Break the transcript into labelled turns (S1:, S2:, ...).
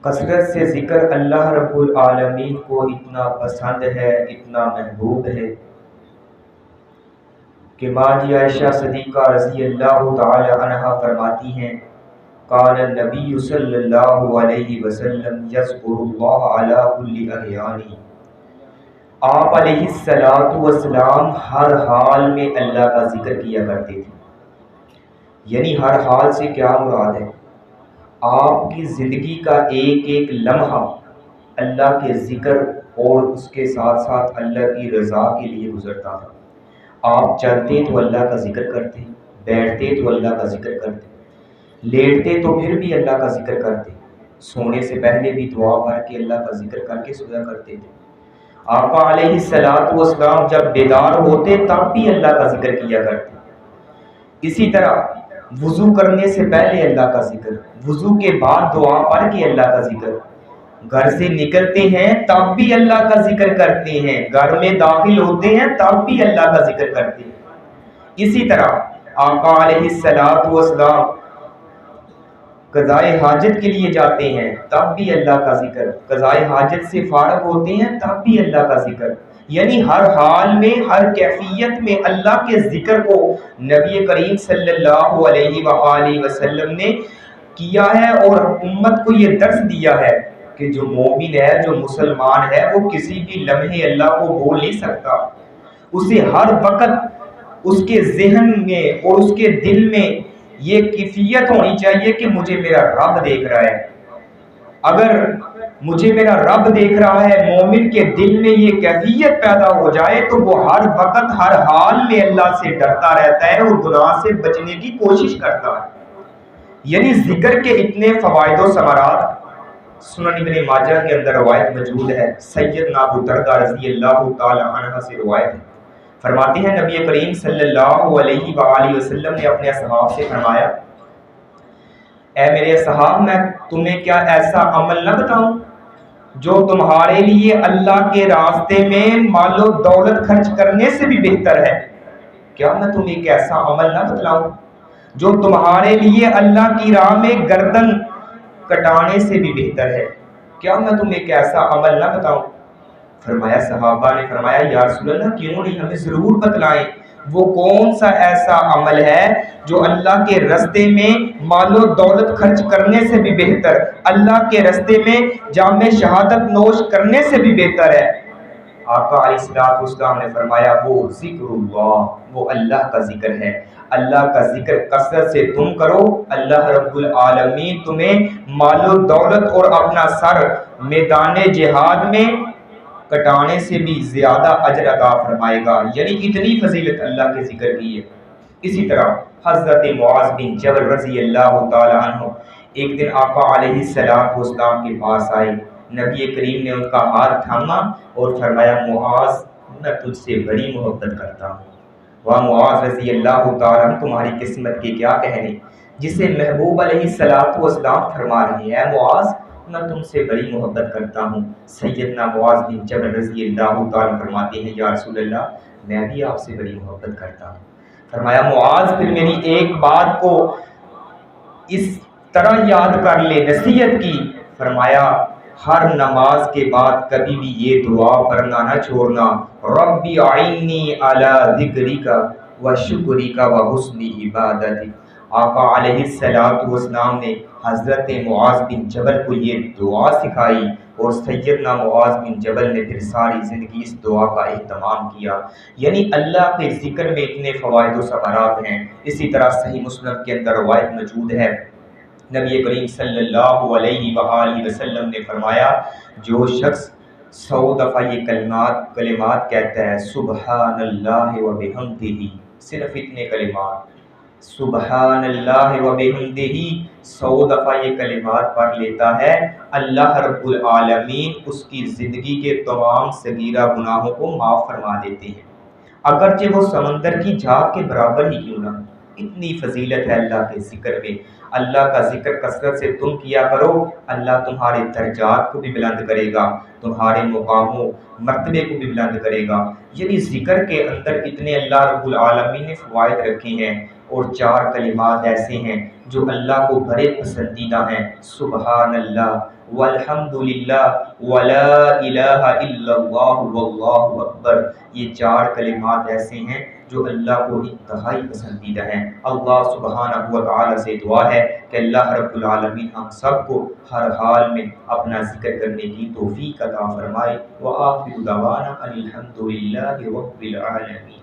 S1: کثرت سے ذکر اللہ رب العالمین کو اتنا پسند ہے، اتنا محبوب ہے کہ ماں جی عائشہ صدیقہ رضی اللہ تعالی عنہا فرماتی ہیں قال النبی صلی اللہ علیہ وسلم یذکر اللہ علی کل احیانی، آپ علیہ الصلوۃ والسلام ہر حال میں اللہ کا ذکر کیا کرتے تھے۔ یعنی ہر حال سے کیا مراد ہے؟ آپ کی زندگی کا ایک ایک لمحہ اللہ کے ذکر اور اس کے ساتھ ساتھ اللہ کی رضا کے لیے گزرتا تھا۔ آپ چلتے تو اللہ کا ذکر کرتے، بیٹھتے تو اللہ کا ذکر کرتے، لیٹتے تو پھر بھی اللہ کا ذکر کرتے، سونے سے پہلے بھی دعا پڑھ کے اللہ کا ذکر کر کے سویا کرتے تھے۔ آقا علیہ الصلوۃ والسلام جب بیدار ہوتے تب بھی اللہ کا ذکر کیا کرتے۔ اسی طرح وضو کرنے سے پہلے اللہ کا ذکر، وضو کے بعد دعا پڑھ کے اللہ کا ذکر، گھر سے نکلتے ہیں تب بھی اللہ کا ذکر کرتے ہیں، گھر میں داخل ہوتے ہیں تب بھی اللہ کا ذکر کرتے ہیں۔ اسی طرح آقا علیہ الصلوۃ والسلام قضائے حاجت کے لیے جاتے ہیں تب بھی اللہ کا ذکر، قضائے حاجت سے فارغ ہوتے ہیں تب بھی اللہ کا ذکر۔ یعنی ہر حال میں، ہر کیفیت میں اللہ کے ذکر کو نبی کریم صلی اللہ علیہ وآلہ وسلم نے کیا ہے، اور امت کو یہ درس دیا ہے کہ جو مومن ہے، جو مسلمان ہے، وہ کسی بھی لمحے اللہ کو بھول نہیں سکتا۔ اسے ہر وقت اس کے ذہن میں اور اس کے دل میں یہ کیفیت ہونی چاہیے کہ مجھے میرا رب دیکھ رہا ہے۔ اگر مجھے میرا رب دیکھ رہا ہے، مومن کے دل میں یہ کیفیت پیدا ہو جائے تو وہ ہر وقت ہر حال میں اللہ سے ڈرتا رہتا ہے اور گناہ سے بچنے کی کوشش کرتا ہے۔ یعنی ذکر کے اتنے فوائد و ثمرات سنن ابن ماجہ کے اندر روایت موجود ہے، سیدنا ابو درداء رضی اللہ تعالی عنہ سے روایت ہے، فرماتے ہیں نبی کریم صلی اللہ علیہ وآلہ وسلم نے اپنے اصحاب سے فرمایا، اے میرے اصحاب، میں تمہیں کیا ایسا عمل نہ بتاؤں جو تمہارے لیے اللہ کے راستے میں مال و دولت خرچ کرنے سے بھی بہتر ہے؟ کیا میں تمہیں ایک ایسا عمل نہ بتلاؤں جو تمہارے لیے اللہ کی راہ میں گردن کٹانے سے بھی بہتر ہے؟ کیا میں تمہیں ایک ایسا عمل نہ بتاؤں؟ فرمایا، صحابہ نے فرمایا، یا رسول اللہ کیوں نہیں، ہمیں ضرور بتلائیں، وہ کون سا ایسا عمل ہے جو اللہ کے راستے میں مال و دولت خرچ کرنے سے بھی بہتر، اللہ کے راستے میں جام شہادت نوش کرنے سے بھی بہتر ہے؟ آقا علیہ الصلوۃ والسلام نے فرمایا، وہ ذکر اللہ، وہ اللہ کا ذکر ہے۔ اللہ کا ذکر کثرت سے تم کرو، اللہ رب العالمین تمہیں مال و دولت اور اپنا سر میدان جہاد میں کٹانے سے بھی زیادہ اجر عطا فرمائے گا۔ یعنی اتنی فضیلت اللہ کے ذکر کی ہے۔ اسی طرح حضرت معاذ بن جبل رضی اللہ تعالی عنہ ایک دن آقا علیہ الصلوۃ والسلام کے پاس آئے، نبی کریم نے ان کا ہاتھ تھاما اور فرمایا، معاذ میں تجھ سے بڑی محبت کرتا ہوں۔ واہ معاذ رضی اللہ تعالی عنہ، تمہاری قسمت کے کیا کہنے، جسے محبوب علیہ الصلوۃ والسلام فرما رہے ہیں، اے معاذ میں تم سے بڑی محبت کرتا ہوں۔ سیدنا معاذ بن جبل رضی اللہ تعالی فرماتے ہیں، یا رسول اللہ میں بھی آپ سے بڑی محبت کرتا ہوں۔ فرمایا، معاذ پھر میری ایک بات کو اس طرح یاد کر لے، نصیحت کی۔ فرمایا، ہر نماز کے بعد کبھی بھی یہ دعا پڑھنا نہ چھوڑنا، ربی اعنی علی ذکرک و شکرک و حسن عبادتک۔ آقا علیہ الصلوۃ والسلام نے حضرت معاذ بن جبل کو یہ دعا سکھائی، اور سیدنا معاذ بن جبل نے پھر ساری زندگی اس دعا کا اہتمام کیا۔ یعنی اللہ کے ذکر میں اتنے فوائد و ثمرات ہیں۔ اسی طرح صحیح مسلم کے اندر روایت موجود ہے، نبی کریم صلی اللہ علیہ وآلہ وسلم نے فرمایا، جو شخص 100 دفعہ یہ کلمات کہتا ہے، سبحان اللہ و بحمدہ، صرف اتنے کلمات، سبحان اللہ و بحمدہ 100 دفعہ یہ کلمات پڑھ لیتا ہے، اللہ رب العالمین اس کی زندگی کے تمام صغیرہ گناہوں کو معاف فرما دیتے ہیں، اگرچہ وہ سمندر کی جھاگ کے برابر ہی کیوں نہ۔ اتنی فضیلت ہے اللہ کے ذکر میں۔ اللہ کا ذکر کثرت سے تم کیا کرو، اللہ تمہارے درجات کو بھی بلند کرے گا، تمہارے مقاموں مرتبے کو بھی بلند کرے گا۔ یعنی ذکر کے اندر اتنے اللہ رب العالمین نے فوائد رکھے ہیں، اور 4 کلمات ایسے ہیں جو اللہ کو بڑے پسندیدہ ہیں، سبحان اللہ والحمدللہ ولا الہ الا اللہ واللہ اکبر، یہ 4 کلمات ایسے ہیں جو اللہ کو انتہائی پسندیدہ ہیں۔ اللہ سبحانہ و تعالی سے دعا ہے کہ اللہ رب العالمین ہم سب کو ہر حال میں اپنا ذکر کرنے کی توفیق عطا فرمائے۔ وآخر دعوانا الحمدللہ رب العالمین۔